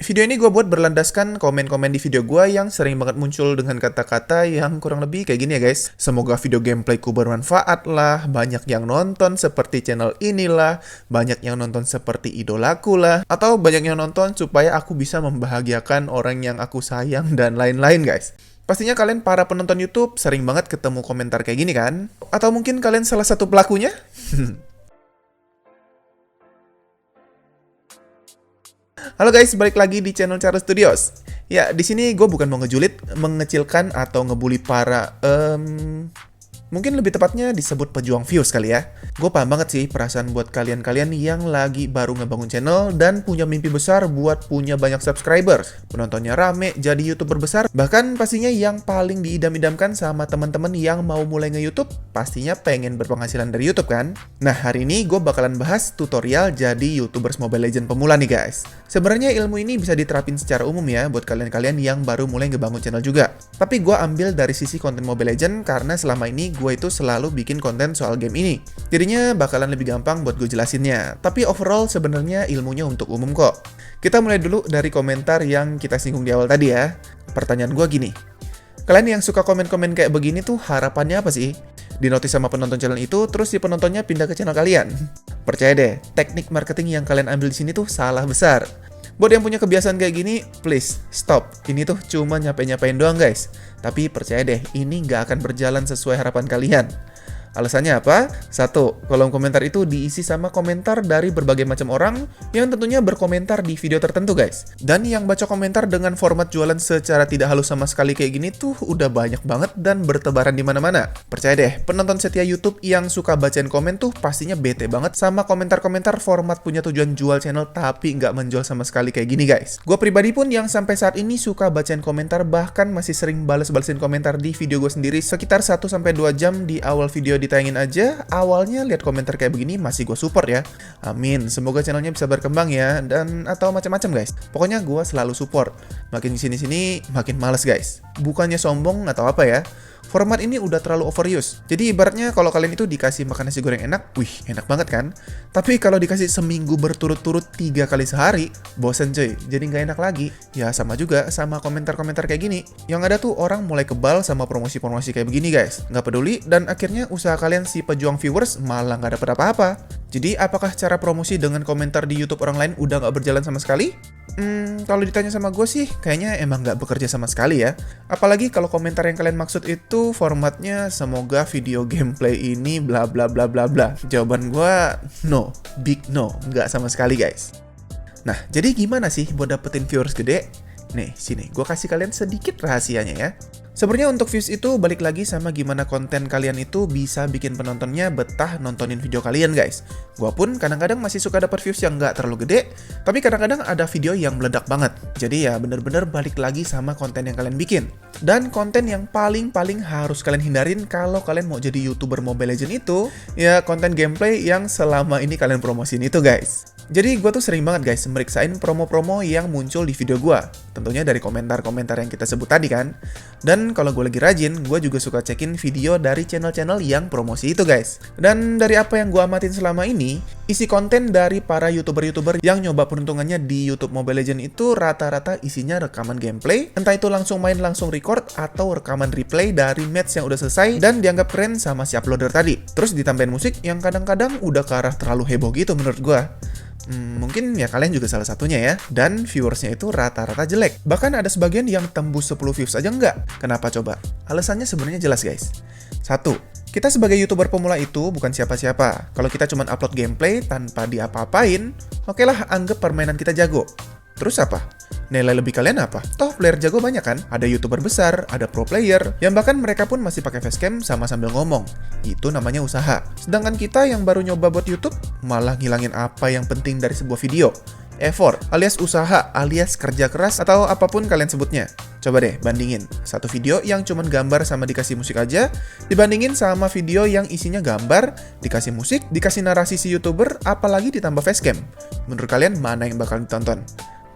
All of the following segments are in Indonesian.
Video ini gue buat berlandaskan komen-komen di video gue yang sering banget muncul dengan kata-kata yang kurang lebih kayak gini ya guys. Semoga video gameplayku bermanfaat lah, banyak yang nonton seperti channel inilah, banyak yang nonton seperti idolaku lah, atau banyak yang nonton supaya aku bisa membahagiakan orang yang aku sayang dan lain-lain guys. Pastinya kalian para penonton YouTube sering banget ketemu komentar kayak gini kan? Atau mungkin kalian salah satu pelakunya? Halo guys, balik lagi di channel Charles Studios. Ya, di sini gue bukan mau ngejulit, mengecilkan atau ngebully para mungkin lebih tepatnya disebut pejuang views kali ya. Gue paham banget sih perasaan buat kalian-kalian yang lagi baru ngebangun channel dan punya mimpi besar buat punya banyak subscriber. Penontonnya rame, jadi YouTuber besar. Bahkan pastinya yang paling diidam-idamkan sama teman-teman yang mau mulai nge-YouTube, pastinya pengen berpenghasilan dari YouTube kan? Nah, hari ini gue bakalan bahas tutorial jadi YouTubers Mobile Legends pemula nih guys. Sebenarnya ilmu ini bisa diterapin secara umum ya buat kalian-kalian yang baru mulai ngebangun channel juga. Tapi gue ambil dari sisi konten Mobile Legends karena selama ini gue itu selalu bikin konten soal game ini. Jadinya bakalan lebih gampang buat gue jelasinnya. Tapi overall sebenarnya ilmunya untuk umum kok. Kita mulai dulu dari komentar yang kita singgung di awal tadi ya. Pertanyaan gue gini. Kalian yang suka komen-komen kayak begini tuh harapannya apa sih? Dinotis sama penonton channel itu, terus si penontonnya pindah ke channel kalian. Percaya deh, teknik marketing yang kalian ambil di sini tuh salah besar. Buat yang punya kebiasaan kayak gini, please stop. Ini tuh cuma nyapain doang guys. Tapi percaya deh, ini nggak akan berjalan sesuai harapan kalian. Alasannya apa? 1. Kolom komentar itu diisi sama komentar dari berbagai macam orang yang tentunya berkomentar di video tertentu guys. Dan yang baca komentar dengan format jualan secara tidak halus sama sekali kayak gini tuh udah banyak banget dan bertebaran di mana-mana. Percaya deh, penonton setia YouTube yang suka bacain komen tuh pastinya bete banget sama komentar-komentar format punya tujuan jual channel tapi nggak menjual sama sekali kayak gini guys. Gue pribadi pun yang sampai saat ini suka bacain komentar, bahkan masih sering bales-balesin komentar di video gue sendiri sekitar 1-2 jam di awal video ditayangin aja. Awalnya lihat komentar kayak begini masih gue support ya. Amin, semoga channelnya bisa berkembang ya, dan atau macam-macam guys. Pokoknya gue selalu support. Makin sini-sini makin males guys. Bukannya sombong atau apa ya. Format ini udah terlalu overuse. Jadi ibaratnya kalau kalian itu dikasih makan nasi goreng enak, wih enak banget kan? Tapi kalau dikasih seminggu berturut-turut 3 kali sehari, bosen cuy. Jadi nggak enak lagi. Ya sama juga sama komentar-komentar kayak gini. Yang ada tuh orang mulai kebal sama promosi-promosi kayak begini guys. Nggak peduli dan akhirnya usaha kalian si pejuang viewers malah nggak dapet apa-apa. Jadi apakah cara promosi dengan komentar di YouTube orang lain udah nggak berjalan sama sekali? Kalau ditanya sama gue sih, kayaknya emang nggak bekerja sama sekali ya. Apalagi kalau komentar yang kalian maksud itu formatnya semoga video gameplay ini bla bla bla bla bla. Jawaban gue no, big no, nggak sama sekali guys. Nah, jadi gimana sih buat dapetin viewers gede? Nih, sini, gue kasih kalian sedikit rahasianya ya. Sebenarnya untuk views itu balik lagi sama gimana konten kalian itu bisa bikin penontonnya betah nontonin video kalian guys. Gua pun kadang-kadang masih suka dapat views yang nggak terlalu gede, tapi kadang-kadang ada video yang meledak banget. Jadi ya bener-bener balik lagi sama konten yang kalian bikin. Dan konten yang paling harus kalian hindarin kalau kalian mau jadi YouTuber Mobile Legends itu, ya konten gameplay yang selama ini kalian promosiin itu guys. Jadi gue tuh sering banget guys meriksain promo-promo yang muncul di video gue. Tentunya dari komentar-komentar yang kita sebut tadi kan. Dan kalau gue lagi rajin, gue juga suka cekin video dari channel-channel yang promosi itu guys. Dan dari apa yang gue amatin selama ini, isi konten dari para YouTuber-YouTuber yang nyoba peruntungannya di YouTube Mobile Legends itu rata-rata isinya rekaman gameplay. Entah itu langsung main langsung record atau rekaman replay dari match yang udah selesai dan dianggap keren sama si uploader tadi. Terus ditambahin musik yang kadang-kadang udah ke arah terlalu heboh gitu menurut gue. Mungkin ya kalian juga salah satunya ya. Dan viewersnya itu rata-rata jelek. Bahkan ada sebagian yang tembus 10 views aja enggak. Kenapa coba? Alasannya sebenarnya jelas guys. 1. Kita sebagai YouTuber pemula itu bukan siapa-siapa. Kalau kita cuma upload gameplay tanpa diapa-apain, oke lah anggap permainan kita jago. Terus apa? Nilai lebih kalian apa? Toh player jago banyak kan? Ada YouTuber besar, ada pro player, yang bahkan mereka pun masih pakai facecam sama sambil ngomong. Itu namanya usaha. Sedangkan kita yang baru nyoba buat YouTube, malah ngilangin apa yang penting dari sebuah video. Effort, alias usaha, alias kerja keras, atau apapun kalian sebutnya. Coba deh bandingin, satu video yang cuman gambar sama dikasih musik aja, dibandingin sama video yang isinya gambar, dikasih musik, dikasih narasi si YouTuber, apalagi ditambah facecam. Menurut kalian mana yang bakal ditonton?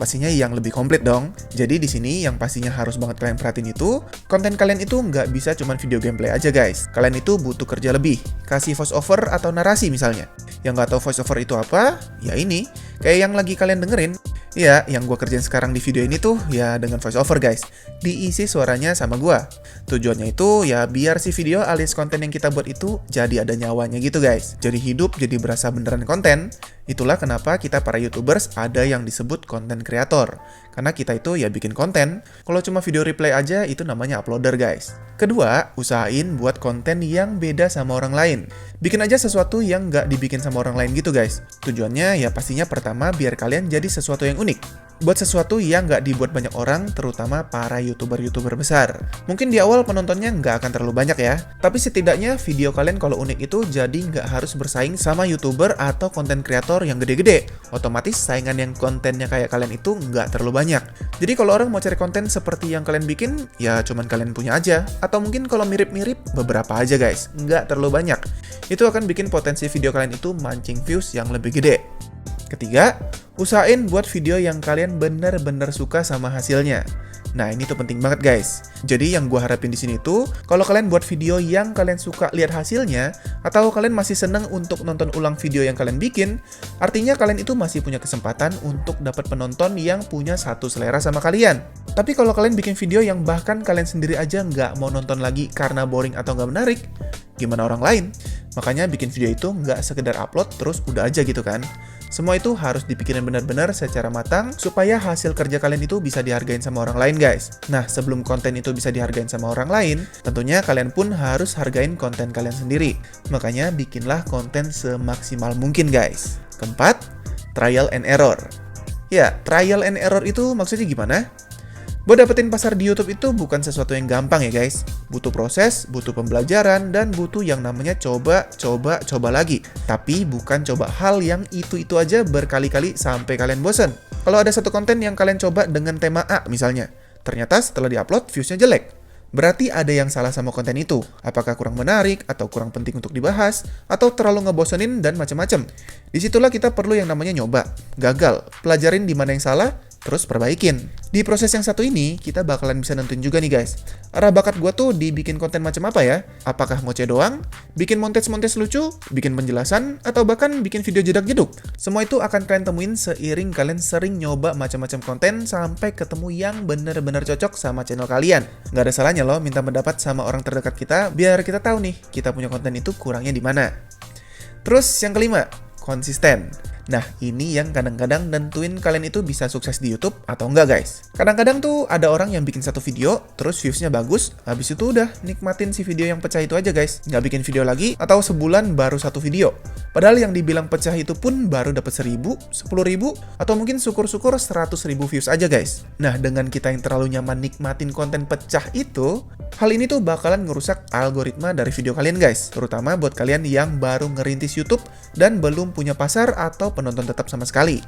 Pastinya yang lebih komplit dong. Jadi di sini yang pastinya harus banget kalian perhatiin itu, konten kalian itu nggak bisa cuman video gameplay aja guys. Kalian itu butuh kerja lebih. Kasih voice over atau narasi misalnya. Yang nggak tahu voice over itu apa? Ya ini, kayak yang lagi kalian dengerin. Iya, yang gue kerjain sekarang di video ini tuh ya dengan voice over guys. Diisi suaranya sama gue. Tujuannya itu ya biar si video alias konten yang kita buat itu jadi ada nyawanya gitu guys. Jadi hidup, jadi berasa beneran konten. Itulah kenapa kita para YouTubers ada yang disebut konten kreator. Karena kita itu ya bikin konten. Kalau cuma video replay aja itu namanya uploader guys. Kedua, usahain buat konten yang beda sama orang lain. Bikin aja sesuatu yang nggak dibikin sama orang lain gitu guys. Tujuannya ya pastinya pertama biar kalian jadi sesuatu yang unik. Buat sesuatu yang nggak dibuat banyak orang, terutama para YouTuber-YouTuber besar. Mungkin di awal penontonnya nggak akan terlalu banyak ya, tapi setidaknya video kalian kalau unik itu jadi nggak harus bersaing sama YouTuber atau konten kreator yang gede-gede. Otomatis saingan yang kontennya kayak kalian itu nggak terlalu banyak. Jadi kalau orang mau cari konten seperti yang kalian bikin, ya cuman kalian punya aja. Atau mungkin kalau mirip-mirip, beberapa aja guys, nggak terlalu banyak. Itu akan bikin potensi video kalian itu mancing views yang lebih gede. Ketiga, usahain buat video yang kalian bener-bener suka sama hasilnya. Nah, ini tuh penting banget guys. Jadi yang gue harapin di sini tuh, kalau kalian buat video yang kalian suka lihat hasilnya, atau kalian masih seneng untuk nonton ulang video yang kalian bikin, artinya kalian itu masih punya kesempatan untuk dapat penonton yang punya satu selera sama kalian. Tapi kalau kalian bikin video yang bahkan kalian sendiri aja nggak mau nonton lagi karena boring atau nggak menarik, gimana orang lain? Makanya bikin video itu nggak sekedar upload terus udah aja gitu kan. Semua itu harus dipikirin benar-benar secara matang supaya hasil kerja kalian itu bisa dihargain sama orang lain guys. Nah, sebelum konten itu bisa dihargain sama orang lain, tentunya kalian pun harus hargain konten kalian sendiri. Makanya bikinlah konten semaksimal mungkin guys. Keempat, trial and error. Ya, trial and error itu maksudnya gimana? Buat dapetin pasar di YouTube itu bukan sesuatu yang gampang ya guys. Butuh proses, butuh pembelajaran, dan butuh yang namanya coba lagi. Tapi bukan coba hal yang itu-itu aja berkali-kali sampai kalian bosen. Kalau ada satu konten yang kalian coba dengan tema A misalnya, ternyata setelah diupload viewsnya jelek. Berarti ada yang salah sama konten itu. Apakah kurang menarik, atau kurang penting untuk dibahas, atau terlalu ngebosenin, dan macam-macam. Disitulah kita perlu yang namanya nyoba, gagal, pelajarin di mana yang salah, terus perbaikin. Di proses yang satu ini, kita bakalan bisa nentuin juga nih guys. Arah bakat gue tuh dibikin konten macam apa ya? Apakah ngoceh doang? Bikin montage-montage lucu? Bikin penjelasan? Atau bahkan bikin video jedak-jeduk? Semua itu akan kalian temuin seiring kalian sering nyoba macam-macam konten sampai ketemu yang bener-bener cocok sama channel kalian. Nggak ada salahnya loh minta pendapat sama orang terdekat kita, biar kita tahu nih, kita punya konten itu kurangnya di mana. Terus yang kelima, konsisten. Nah, ini yang kadang-kadang nentuin kalian itu bisa sukses di YouTube atau enggak guys. Kadang-kadang tuh ada orang yang bikin satu video, terus viewsnya bagus, habis itu udah nikmatin si video yang pecah itu aja guys. Nggak bikin video lagi, atau sebulan baru satu video. Padahal yang dibilang pecah itu pun baru dapat 1.000, 10.000, atau mungkin syukur-syukur 100.000 views aja guys. Nah, dengan kita yang terlalu nyaman nikmatin konten pecah itu, hal ini tuh bakalan ngerusak algoritma dari video kalian guys. Terutama buat kalian yang baru ngerintis YouTube dan belum punya pasar atau penonton tetap sama sekali.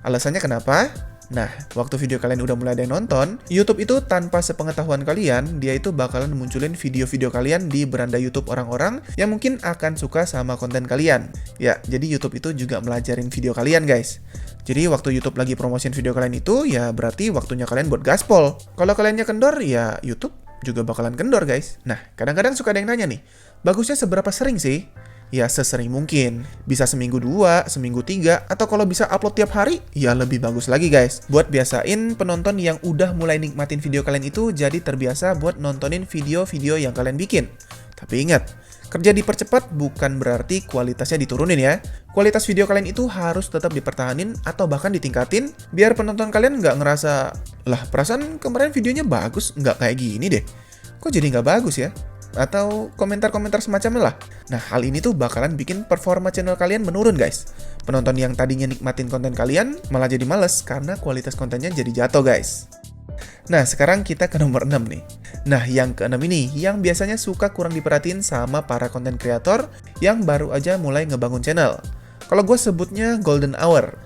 Alasannya kenapa? Nah, waktu video kalian udah mulai ada yang nonton, YouTube itu tanpa sepengetahuan kalian, dia itu bakalan munculin video-video kalian di beranda YouTube orang-orang yang mungkin akan suka sama konten kalian. Ya, jadi YouTube itu juga melajarin video kalian guys. Jadi waktu YouTube lagi promosiin video kalian itu, ya berarti waktunya kalian buat gaspol. Kalau kaliannya kendor, ya YouTube juga bakalan kendor guys. Nah, kadang-kadang suka ada yang nanya nih, bagusnya seberapa sering sih? Ya sesering mungkin, bisa seminggu 2, seminggu 3, atau kalau bisa upload tiap hari, ya lebih bagus lagi guys. Buat biasain penonton yang udah mulai nikmatin video kalian itu jadi terbiasa buat nontonin video-video yang kalian bikin. Tapi ingat, kerja dipercepat bukan berarti kualitasnya diturunin ya. Kualitas video kalian itu harus tetap dipertahanin atau bahkan ditingkatin, biar penonton kalian nggak ngerasa, lah perasaan kemarin videonya bagus, nggak kayak gini deh. Kok jadi nggak bagus ya? Atau komentar-komentar semacamnya lah. Nah, hal ini tuh bakalan bikin performa channel kalian menurun guys. Penonton yang tadinya nikmatin konten kalian malah jadi males karena kualitas kontennya jadi jatuh guys. Nah, sekarang kita ke nomor 6 nih. Nah, yang ke-6 ini yang biasanya suka kurang diperhatiin sama para konten kreator yang baru aja mulai ngebangun channel. Kalau gue sebutnya golden hour,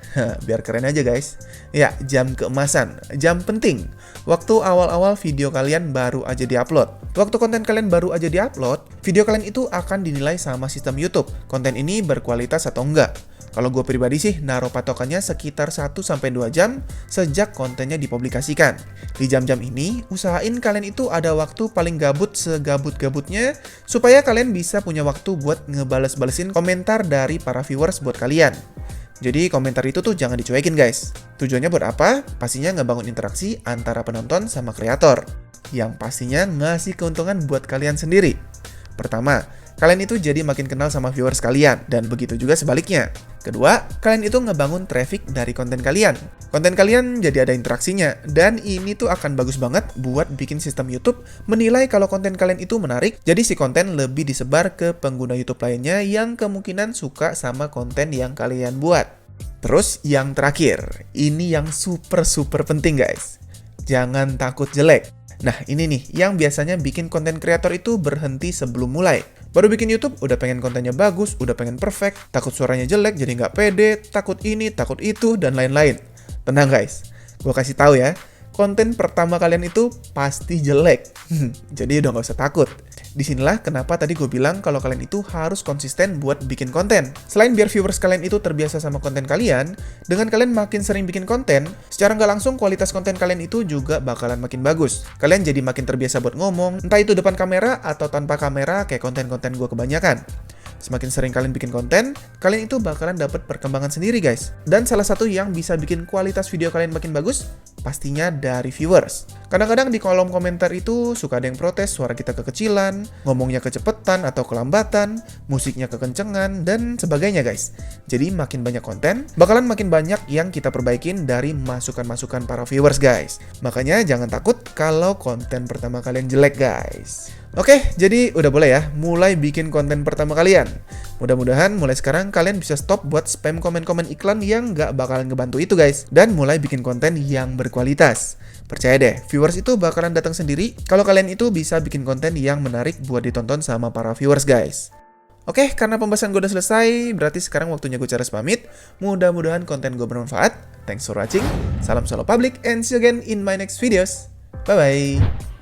biar keren aja guys. Ya, jam keemasan, jam penting. Waktu awal-awal video kalian baru aja diupload. Waktu konten kalian baru aja diupload, video kalian itu akan dinilai sama sistem YouTube. Konten ini berkualitas atau enggak. Kalau gue pribadi sih naruh patokannya sekitar 1-2 jam sejak kontennya dipublikasikan. Di jam-jam ini, usahain kalian itu ada waktu paling gabut segabut-gabutnya supaya kalian bisa punya waktu buat ngebales-balesin komentar dari para viewers buat kalian. Jadi komentar itu tuh jangan dicuekin guys. Tujuannya buat apa? Pastinya ngebangun interaksi antara penonton sama kreator. Yang pastinya ngasih keuntungan buat kalian sendiri. Pertama, kalian itu jadi makin kenal sama viewers kalian, dan begitu juga sebaliknya. Kedua, kalian itu ngebangun traffic dari konten kalian. Konten kalian jadi ada interaksinya, dan ini tuh akan bagus banget buat bikin sistem YouTube menilai kalau konten kalian itu menarik, jadi si konten lebih disebar ke pengguna YouTube lainnya yang kemungkinan suka sama konten yang kalian buat. Terus yang terakhir, ini yang super penting guys. Jangan takut jelek. Nah, ini nih yang biasanya bikin konten kreator itu berhenti sebelum mulai. Baru bikin YouTube, udah pengen kontennya bagus, udah pengen perfect, takut suaranya jelek jadi nggak pede, takut ini, takut itu, dan lain-lain. Tenang guys, gue kasih tahu ya, konten pertama kalian itu pasti jelek. Jadi udah nggak usah takut. Disinilah kenapa tadi gue bilang kalau kalian itu harus konsisten buat bikin konten. Selain biar viewers kalian itu terbiasa sama konten kalian, dengan kalian makin sering bikin konten, secara nggak langsung kualitas konten kalian itu juga bakalan makin bagus. Kalian jadi makin terbiasa buat ngomong, entah itu depan kamera atau tanpa kamera kayak konten-konten gue kebanyakan. Semakin sering kalian bikin konten, kalian itu bakalan dapat perkembangan sendiri guys. Dan salah satu yang bisa bikin kualitas video kalian makin bagus, pastinya dari viewers. Kadang-kadang di kolom komentar itu suka ada yang protes suara kita kekecilan, ngomongnya kecepetan atau kelambatan, musiknya kekencengan, dan sebagainya guys. Jadi makin banyak konten, bakalan makin banyak yang kita perbaikin dari masukan-masukan para viewers guys. Makanya jangan takut kalau konten pertama kalian jelek guys. Oke, jadi udah boleh ya mulai bikin konten pertama kalian. Mudah-mudahan mulai sekarang kalian bisa stop buat spam komen-komen iklan yang nggak bakalan ngebantu itu guys. Dan mulai bikin konten yang berkualitas. Percaya deh, viewers itu bakalan datang sendiri kalau kalian itu bisa bikin konten yang menarik buat ditonton sama para viewers guys. Oke, karena pembahasan gue udah selesai, berarti sekarang waktunya gue Charles pamit. Mudah-mudahan konten gue bermanfaat. Thanks for watching. Salam solo public and see you again in my next videos. Bye-bye.